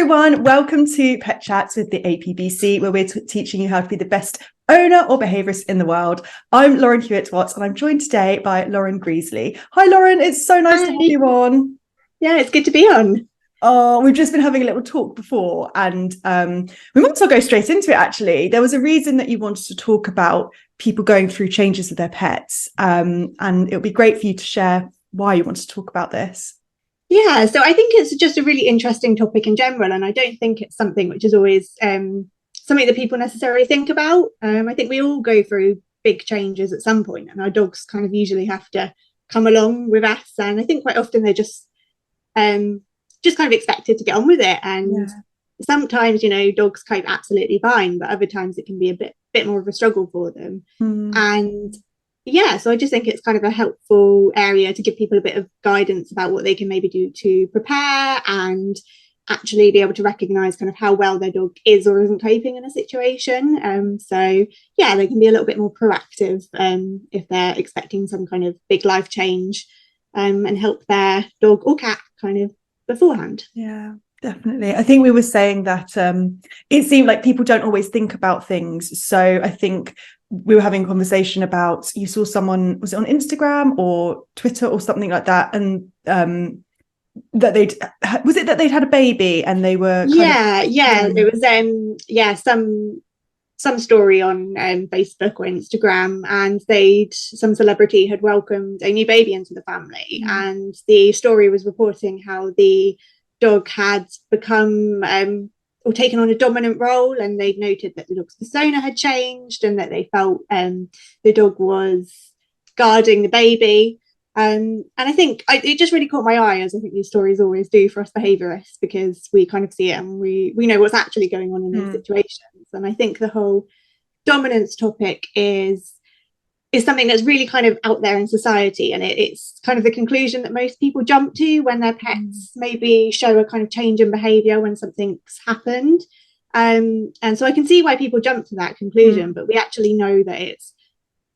everyone, welcome to Pet Chats with the APBC, where we're teaching you how to be the best owner or behaviourist in the world. I'm Lauren Hewitt-Watts and I'm joined today by Lauren Greasley. Hi Lauren, it's so nice to have you on. Yeah, it's good to be on. Oh, we've just been having a little talk before and we might as well go straight into it actually. There was a reason that you wanted to talk about people going through changes with their pets, and it would be great for you to share why you wanted to talk about this. Yeah, so I think it's just a really interesting topic in general, and I don't think it's something which is always something that people necessarily think about. I think we all go through big changes at some point, and our dogs kind of usually have to come along with us, and I think quite often they're just kind of expected to get on with it. And sometimes, you know, dogs cope absolutely fine, but other times it can be a bit more of a struggle for them. And yeah, so I just think it's kind of a helpful area to give people a bit of guidance about what they can maybe do to prepare and actually be able to recognise kind of how well their dog is or isn't coping in a situation. So yeah, they can be a little bit more proactive if they're expecting some kind of big life change, and help their dog or cat kind of beforehand. Yeah, definitely. I think we were saying that it seemed like people don't always think about things. So I think we were having a conversation about, you saw someone, was it on Instagram or Twitter or something like that, and that they'd had a baby and they were it was some story on Facebook or Instagram, and some celebrity had welcomed a new baby into the family, and the story was reporting how the dog had become or taken on a dominant role, and they'd noted that the dog's persona had changed and that they felt the dog was guarding the baby. And I think it just really caught my eye, as I think these stories always do for us behaviourists, because we kind of see it and we know what's actually going on in those situations. And I think the whole dominance topic is something that's really kind of out there in society, and it's kind of the conclusion that most people jump to when their pets maybe show a kind of change in behaviour when something's happened. And so I can see why people jump to that conclusion, but we actually know that it's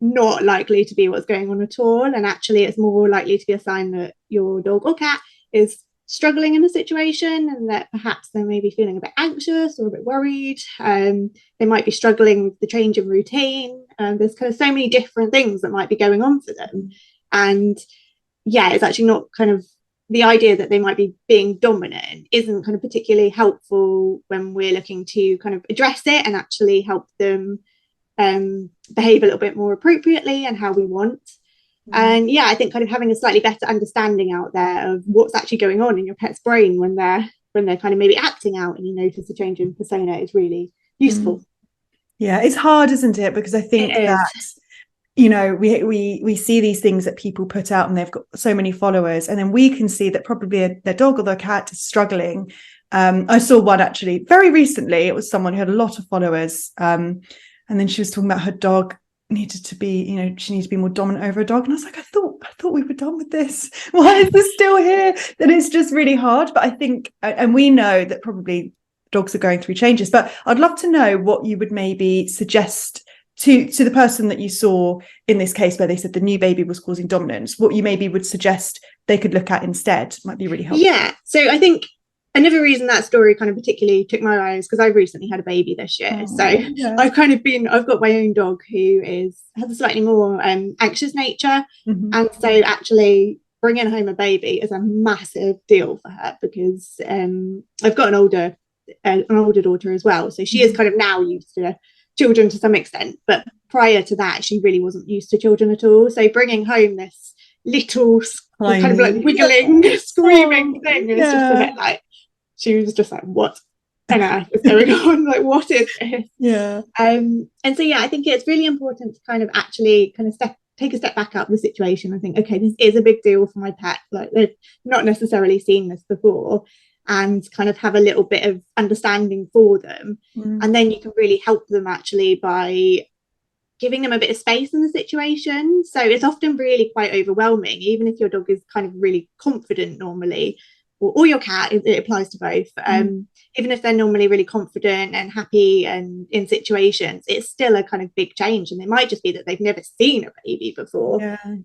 not likely to be what's going on at all, and actually it's more likely to be a sign that your dog or cat is struggling in a situation, and that perhaps they may be feeling a bit anxious or a bit worried. They might be struggling with the change in routine. There's kind of so many different things that might be going on for them, and yeah, it's actually not kind of the idea that they might be being dominant isn't kind of particularly helpful when we're looking to kind of address it and actually help them behave a little bit more appropriately and how we want. And yeah, I think kind of having a slightly better understanding out there of what's actually going on in your pet's brain when they're kind of maybe acting out and you notice a change in persona is really useful. Yeah, it's hard, isn't it? Because I think that, you know, we see these things that people put out and they've got so many followers, and then we can see that probably their dog or their cat is struggling. I saw one actually very recently. It was someone who had a lot of followers, and then she was talking about her dog needed to be, you know, she needs to be more dominant over a dog, and I was like, I thought we were done with this. Why is this still here? Then it's just really hard. But I think, and we know that probably dogs are going through changes, but I'd love to know what you would maybe suggest to the person that you saw in this case where they said the new baby was causing dominance, what you maybe would suggest they could look at instead. Might be really helpful. Yeah, so I think another reason that story kind of particularly took my eye is because I recently had a baby this year. I've got my own dog who has a slightly more anxious nature. And so actually bringing home a baby is a massive deal for her, because I've got an older daughter as well. So she is kind of now used to children to some extent. But prior to that, she really wasn't used to children at all. So bringing home this little kind of like wiggling, screaming thing is just a bit like, she was just like, what on earth is going on? Like, what is this? Yeah. And so, yeah, I think it's really important to kind of actually kind of take a step back out of the situation and think, okay, this is a big deal for my pet. Like, they've not necessarily seen this before, and kind of have a little bit of understanding for them. And then you can really help them actually by giving them a bit of space in the situation. So it's often really quite overwhelming, even if your dog is kind of really confident normally, or your cat, it applies to both. Even if they're normally really confident and happy and in situations, it's still a kind of big change, and it might just be that they've never seen a baby before.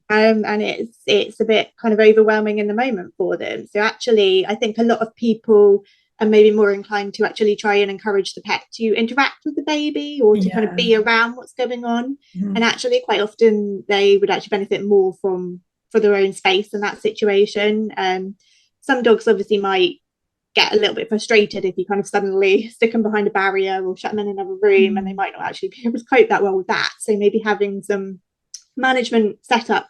And it's a bit kind of overwhelming in the moment for them. So actually, I think a lot of people maybe more inclined to actually try and encourage the pet to interact with the baby or to kind of be around what's going on. And actually quite often they would actually benefit more for their own space in that situation. Some dogs obviously might get a little bit frustrated if you kind of suddenly stick them behind a barrier or shut them in another room, and they might not actually be able to cope that well with that. So maybe having some management set up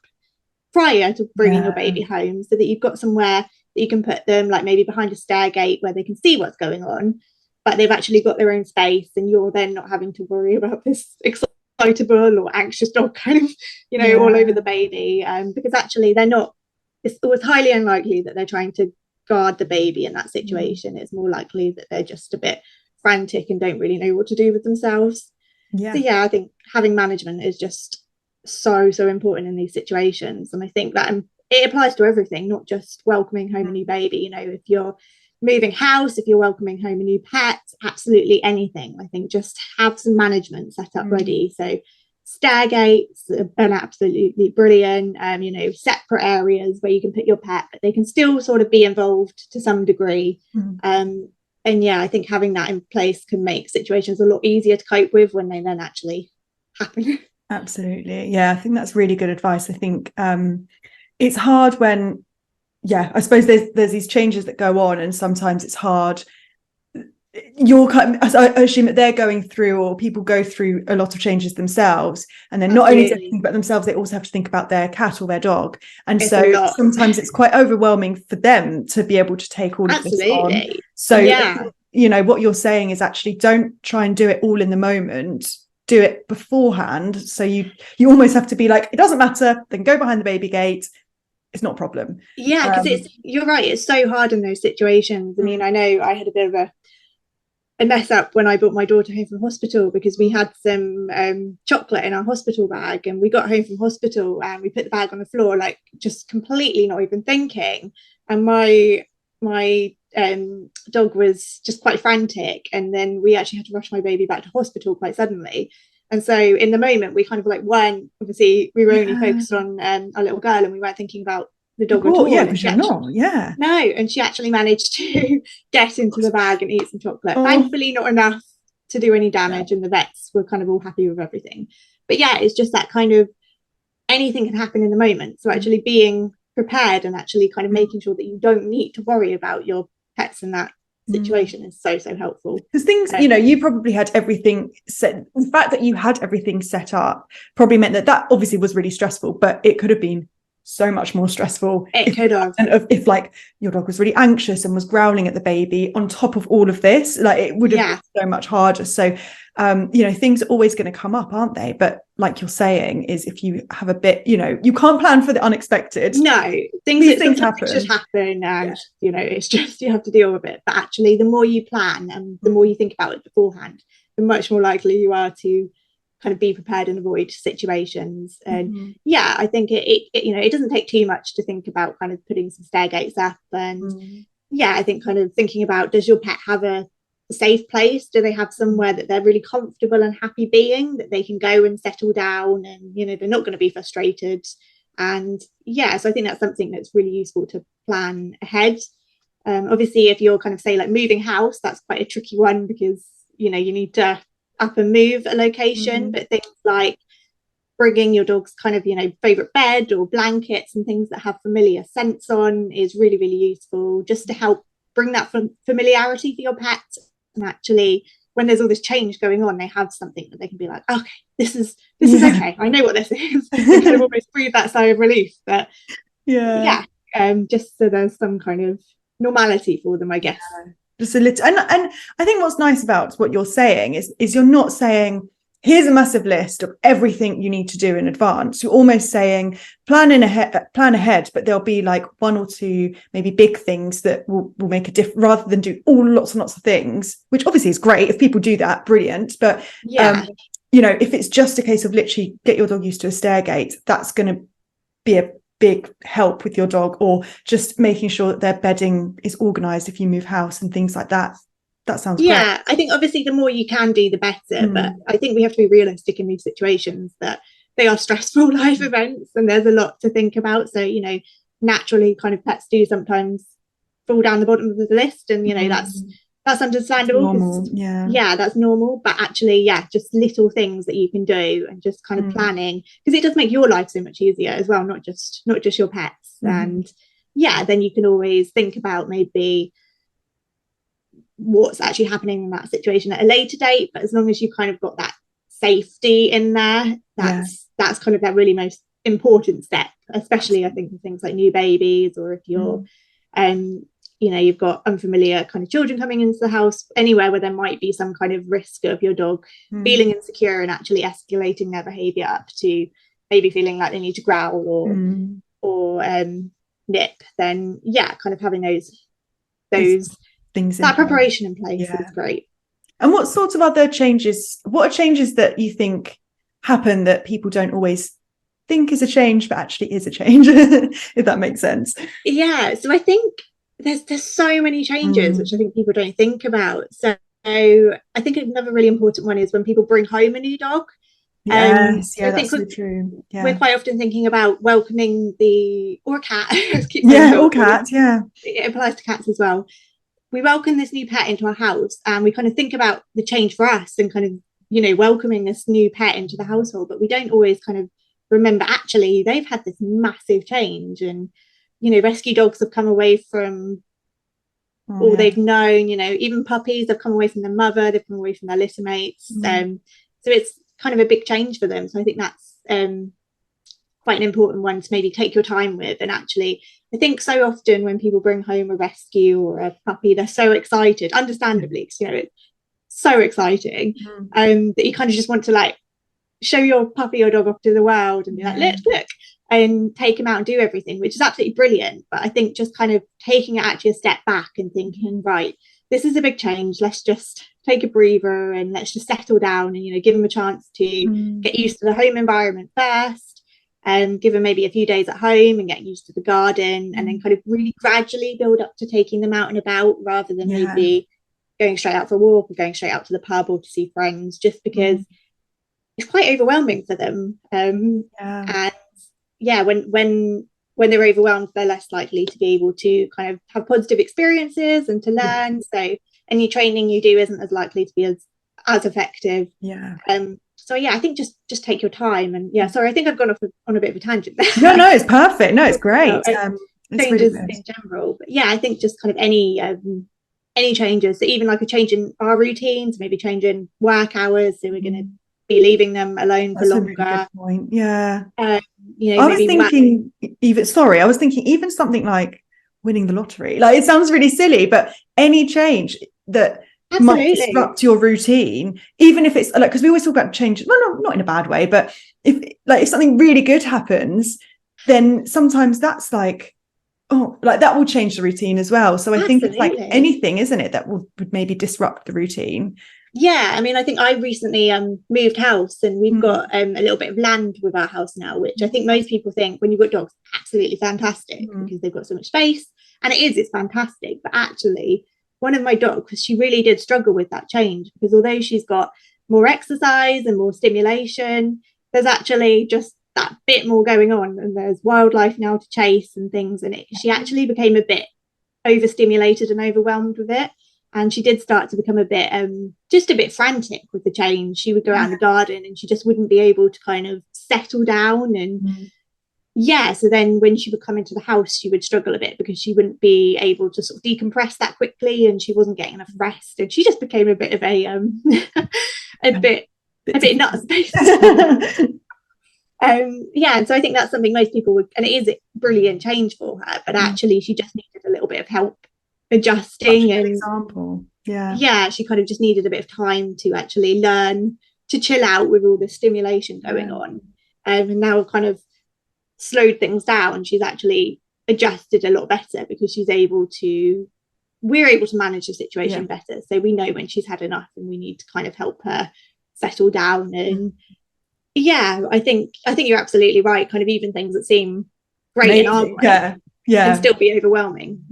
prior to bringing your baby home, so that you've got somewhere that you can put them, like maybe behind a stair gate where they can see what's going on, but they've actually got their own space, and you're then not having to worry about this excitable or anxious dog kind of, you know, all over the baby, because actually they're not, it's highly unlikely that they're trying to guard the baby in that situation. It's more likely that they're just a bit frantic and don't really know what to do with themselves. So I think having management is just so important in these situations. And I think that it applies to everything, not just welcoming home a new baby. You know, if you're moving house, if you're welcoming home a new pet, absolutely anything, I think just have some management set up ready. So stair gates are absolutely brilliant. You know, separate areas where you can put your pet, but they can still sort of be involved to some degree. And I think having that in place can make situations a lot easier to cope with when they then actually happen. Absolutely. I think that's really good advice. I think it's hard when I suppose there's these changes that go on, and sometimes it's hard. I assume that they're going through, or people go through, a lot of changes themselves, and they're not only thinking about themselves, they also have to think about their cat or their dog, and so sometimes it's quite overwhelming for them to be able to take all of this on. So you know, what you're saying is actually don't try and do it all in the moment, do it beforehand. So you almost have to be like, it doesn't matter, they can go behind the baby gate, it's not a problem. Because you're right, it's so hard in those situations. I mean, I know I had a bit of a mess up when I brought my daughter home from hospital, because we had some chocolate in our hospital bag, and we got home from hospital and we put the bag on the floor, like just completely not even thinking, and my dog was just quite frantic, and then we actually had to rush my baby back to hospital quite suddenly. And so in the moment we kind of like weren't, obviously we were only focused on our little girl, and we weren't thinking about the dog at all. No, and she actually managed to get into the bag and eat some chocolate. Thankfully not enough to do any damage, and the vets were kind of all happy with everything. But it's just that kind of, anything can happen in the moment, so actually being prepared and actually kind of making sure that you don't need to worry about your pets in that situation is so helpful. Because things, you know, you probably had everything set. The fact that you had everything set up probably meant that obviously was really stressful, but it could have been so much more stressful. It could have. And if like your dog was really anxious and was growling at the baby on top of all of this, like it would have been so much harder. So you know, things are always going to come up, aren't they? But like you're saying, is if you have a bit, you know, you can't plan for the unexpected. No, things happen. Just happen, and you know, it's just, you have to deal with it. But actually, the more you plan and the more you think about it beforehand, the much more likely you are to kind of be prepared and avoid situations. And I think it you know, it doesn't take too much to think about kind of putting some stair gates up, and I think kind of thinking about, does your pet have a safe place? Do they have somewhere that they're really comfortable and happy being, that they can go and settle down, and you know, they're not going to be frustrated? And so I think that's something that's really useful to plan ahead. Obviously if you're kind of, say, like moving house, that's quite a tricky one, because you know, you need to up and move a location, but things like bringing your dog's kind of, you know, favorite bed or blankets and things that have familiar scents on is really useful, just to help bring that familiarity for your pet. And actually, when there's all this change going on, they have something that they can be like, okay, this is okay, I know what this is. They kind of almost breathe that sigh of relief. But just so there's some kind of normality for them, I guess. Just a little. And I think what's nice about what you're saying is you're not saying, here's a massive list of everything you need to do in advance. You're almost saying plan ahead, but there'll be like one or two maybe big things that will make a difference, rather than do lots and lots of things, which obviously is great. If people do that, brilliant. But you know, if it's just a case of literally get your dog used to a stair gate, that's going to be a big help with your dog, or just making sure that their bedding is organized if you move house and things like that. That sounds great. I think obviously the more you can do, the better. But I think we have to be realistic in these situations, that they are stressful life events and there's a lot to think about. So, you know, naturally kind of pets do sometimes fall down the bottom of the list, and you know, that's that's understandable. Normal, yeah, that's normal. But actually, just little things that you can do, and just kind of planning, because it does make your life so much easier as well, not just your pets. And then you can always think about maybe what's actually happening in that situation at a later date. But as long as you kind of got that safety in there, that's kind of that really most important step, especially I think with things like new babies, or if you're you've got unfamiliar kind of children coming into the house, anywhere where there might be some kind of risk of your dog feeling insecure and actually escalating their behavior up to maybe feeling like they need to growl or nip, then kind of having those things, that preparation in place is great. And what are changes that you think happen that people don't always think is a change but actually is a change, if that makes sense? So I think there's so many changes which I think people don't think about. So I think another really important one is when people bring home a new dog. That's so true. We're quite often thinking about welcoming or a cat. Or cat, it applies to cats as well. We welcome this new pet into our house, and we kind of think about the change for us and kind of welcoming this new pet into the household, but we don't always kind of remember actually they've had this massive change. And rescue dogs have come away from all they've known. Even puppies have come away from their mother, they've come away from their litter mates. So it's kind of a big change for them. So I think that's quite an important one to maybe take your time with. And actually, I think so often when people bring home a rescue or a puppy, they're so excited, understandably, because it's so exciting, that you kind of just want to like show your puppy or dog off to the world and be like, look, and take him out and do everything, which is absolutely brilliant. But I think just kind of taking it actually a step back and thinking, right, this is a big change, let's just take a breather and let's just settle down and give them a chance to get used to the home environment first, and give them maybe a few days at home and get used to the garden, and then kind of really gradually build up to taking them out and about, rather than maybe going straight out for a walk or going straight out to the pub or to see friends, just because it's quite overwhelming for them. And when they're overwhelmed, they're less likely to be able to kind of have positive experiences and to learn. So any training you do isn't as likely to be as effective. So I think just take your time. And sorry, I think I've gone off on a bit of a tangent there. No, it's perfect. No, it's great. Changes in general, but I think just kind of any changes, so even like a change in our routines, maybe change in work hours, so we're going to be leaving them alone for longer. Really good point. I was thinking even something like winning the lottery. Like, it sounds really silly, but any change that might disrupt your routine, even if it's like, because we always talk about change, well, not in a bad way, but if something really good happens, then sometimes that's like, that will change the routine as well. So I think it's like anything, isn't it, that would maybe disrupt the routine. I think I recently moved house, and we've got a little bit of land with our house now, which I think most people think when you've got dogs, absolutely fantastic, because they've got so much space, and it's fantastic. But actually, one of my dogs, she really did struggle with that change, because although she's got more exercise and more stimulation, there's actually just that bit more going on, and there's wildlife now to chase and things, and she actually became a bit overstimulated and overwhelmed with it. And she did start to become a bit just a bit frantic with the change. She would go out in the garden and she just wouldn't be able to kind of settle down. And so then when she would come into the house, she would struggle a bit, because she wouldn't be able to sort of decompress that quickly, and she wasn't getting enough rest, and she just became a bit of a bit nuts, basically. So I think that's something most people would, and it is a brilliant change for her, but actually she just needed a little bit of help adjusting. And example, she kind of just needed a bit of time to actually learn to chill out with all the stimulation going on. And now I've kind of slowed things down. She's actually adjusted a lot better, because we're able to manage the situation better. So we know when she's had enough and we need to kind of help her settle down. And I think you're absolutely right. Kind of even things that seem great in our way can still be overwhelming.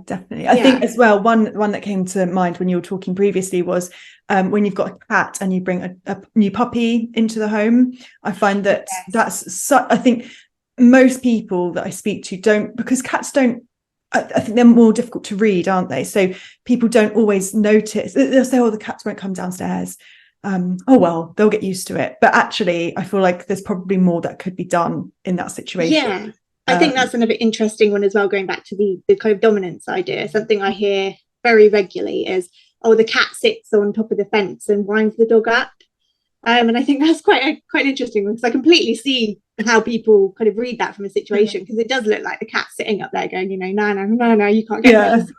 Definitely. I think as well, one that came to mind when you were talking previously was when you've got a cat and you bring a new puppy into the home. I find that I think most people that I speak to don't, because cats don't I think they're more difficult to read, aren't they? So people don't always notice. They'll say, oh, the cats won't come downstairs. Oh, well, they'll get used to it. But actually, I feel like there's probably more that could be done in that situation. Yeah, I think that's another interesting one as well, going back to the kind of dominance idea. Something I hear very regularly is, oh, the cat sits on top of the fence and winds the dog up. And I think that's quite interesting, because I completely see how people kind of read that from a situation, because it does look like the cat sitting up there going, no, you can't get this.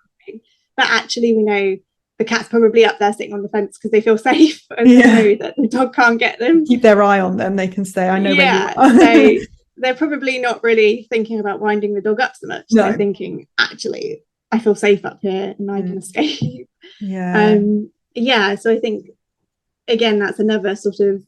But actually, we know the cat's probably up there sitting on the fence because they feel safe and they know that the dog can't get them. Keep their eye on them. They can say, I know where you are. So they're probably not really thinking about winding the dog up so much. No. They're thinking, actually, I feel safe up here and I can escape. So I think, again, that's another sort of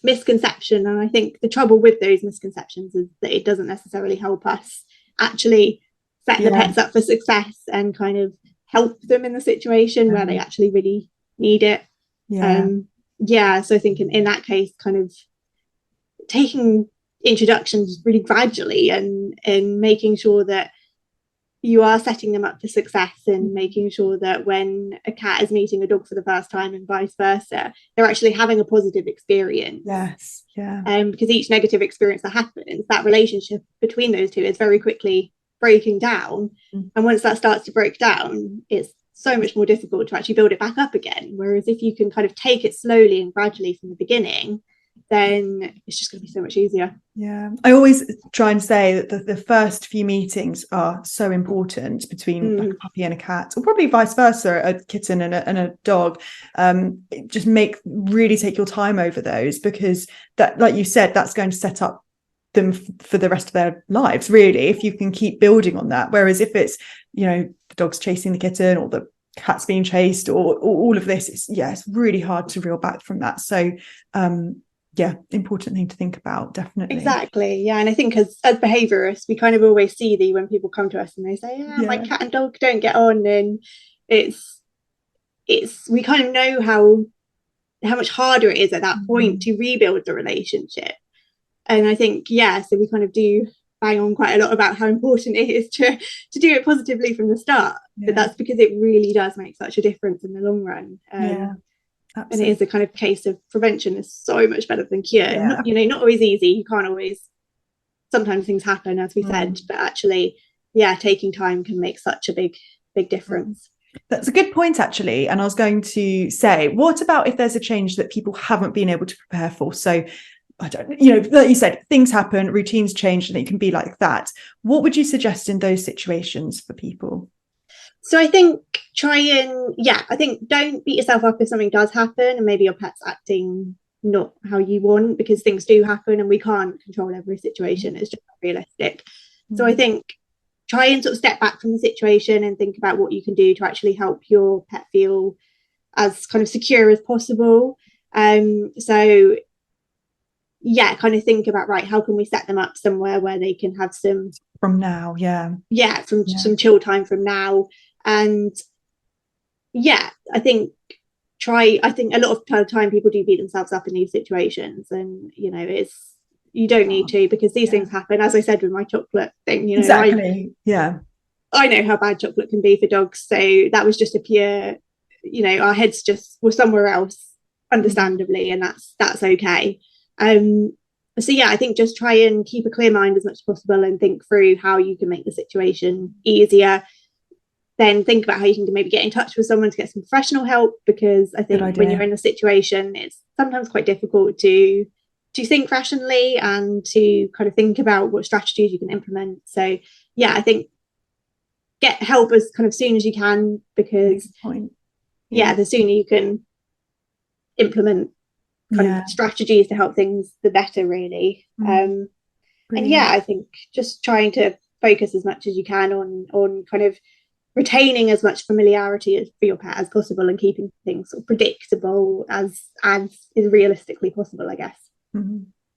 misconception. And I think the trouble with those misconceptions is that it doesn't necessarily help us actually set the pets up for success and kind of help them in the situation where they actually really need it. So I think in that case, kind of taking introductions really gradually and making sure that you are setting them up for success, and making sure that when a cat is meeting a dog for the first time and vice versa, they're actually having a positive experience. Because each negative experience that happens, that relationship between those two is very quickly breaking down. And once that starts to break down, it's so much more difficult to actually build it back up again. Whereas if you can kind of take it slowly and gradually from the beginning, then it's just going to be so much easier. I always try and say that the first few meetings are so important between like a puppy and a cat, or probably vice versa, a kitten and a dog. Just really take your time over those, because that, like you said, that's going to set up them for the rest of their lives, really, if you can keep building on that. Whereas if it's, the dog's chasing the kitten or the cat's being chased or all of this, it's really hard to reel back from that. So important thing to think about, definitely. Exactly. And I think as behaviourists, we kind of always see when people come to us and they say, my cat and dog don't get on, and it's we kind of know how much harder it is at that point to rebuild the relationship. And I think so we kind of do bang on quite a lot about how important it is to do it positively from the start. But that's because it really does make such a difference in the long run. And it is a kind of case of prevention is so much better than cure. Not always easy. You can't always, sometimes things happen, as we said, but actually, taking time can make such a big difference. That's a good point, actually. And I was going to say, what about if there's a change that people haven't been able to prepare for? So I don't, like you said, things happen, routines change, and it can be like that. What would you suggest in those situations for people? So I think don't beat yourself up if something does happen and maybe your pet's acting not how you want, because things do happen and we can't control every situation. It's just not realistic. So I think try and sort of step back from the situation and think about what you can do to actually help your pet feel as kind of secure as possible. Kind of think about, right, how can we set them up somewhere where they can have some from now some chill time from now. And I think a lot of the time people do beat themselves up in these situations, and you don't need to, because these things happen. As I said with my chocolate thing, exactly. I know how bad chocolate can be for dogs, so that was just a pure, our heads just were somewhere else, understandably, and that's okay. I think just try and keep a clear mind as much as possible and think through how you can make the situation easier. Then think about how you can maybe get in touch with someone to get some professional help, because I think when you're in a situation, it's sometimes quite difficult to think rationally and to kind of think about what strategies you can implement. So I think get help as kind of soon as you can, because the sooner you can implement kind of strategies to help things, the better, really. I think just trying to focus as much as you can on kind of retaining as much familiarity for your pet as possible, and keeping things sort of predictable as is realistically possible, I guess.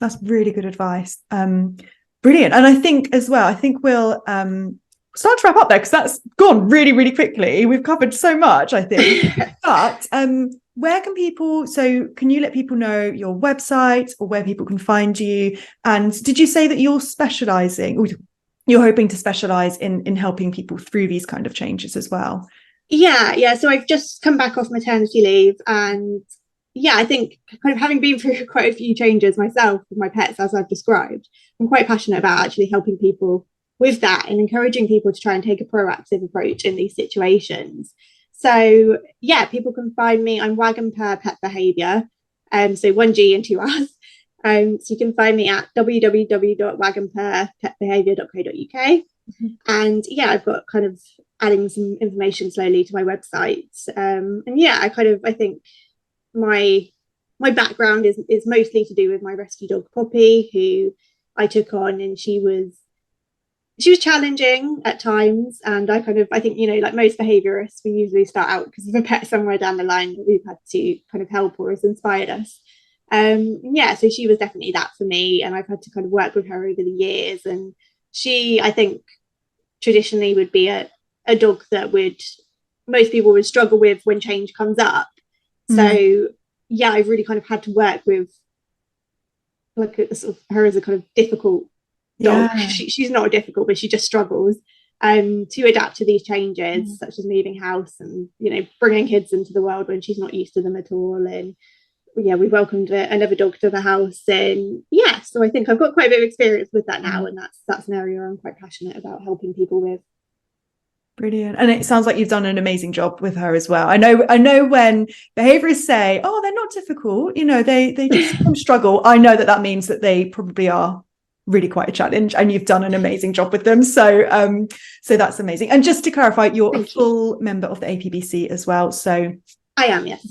That's really good advice. Brilliant. And I think as well, we'll start to wrap up there, because that's gone really, really quickly. We've covered so much, I think. But where can you let people know your website or where people can find you? And did you say that you're specializing? you're hoping to specialize in helping people through these kind of changes as well. Yeah. So I've just come back off maternity leave, and I think kind of having been through quite a few changes myself with my pets, as I've described, I'm quite passionate about actually helping people with that and encouraging people to try and take a proactive approach in these situations. So people can find me. I'm Wagon Per Pet Behaviour, so 1G and 2 R's. So you can find me at www.wagonperpetbehaviour.co.uk. And I've got kind of adding some information slowly to my website. I think my background is mostly to do with my rescue dog Poppy, who I took on, and she was challenging at times. And I think, like most behaviourists, we usually start out because of a pet somewhere down the line that we've had to kind of help or has inspired us. So she was definitely that for me, and I've had to kind of work with her over the years. And she, I think, traditionally would be a dog that most people would struggle with when change comes up. So I've really kind of had to work with like sort of her as a kind of difficult dog. She's not difficult, but she just struggles to adapt to these changes, such as moving house and bringing kids into the world when she's not used to them at all. And we welcomed another dog to the house, and so I think I've got quite a bit of experience with that now, and that's an area I'm quite passionate about helping people with. Brilliant. And it sounds like you've done an amazing job with her as well. I know when behaviourists say, oh, they're not difficult, they just struggle, I know that means that they probably are really quite a challenge, and you've done an amazing job with them. So that's amazing. And just to clarify, you're a full member of the APBC as well. So I am, yes.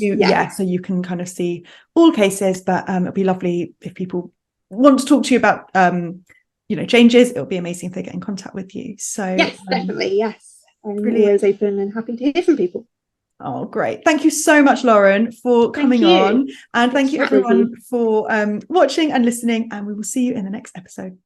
So you can kind of see all cases, but it'd be lovely if people want to talk to you about changes. It would be amazing if they get in contact with you. So yes, definitely, yes. I'm always open and happy to hear from people. Oh, great. Thank you so much, Lauren, for coming on. And thank you everyone for watching and listening, and we will see you in the next episode.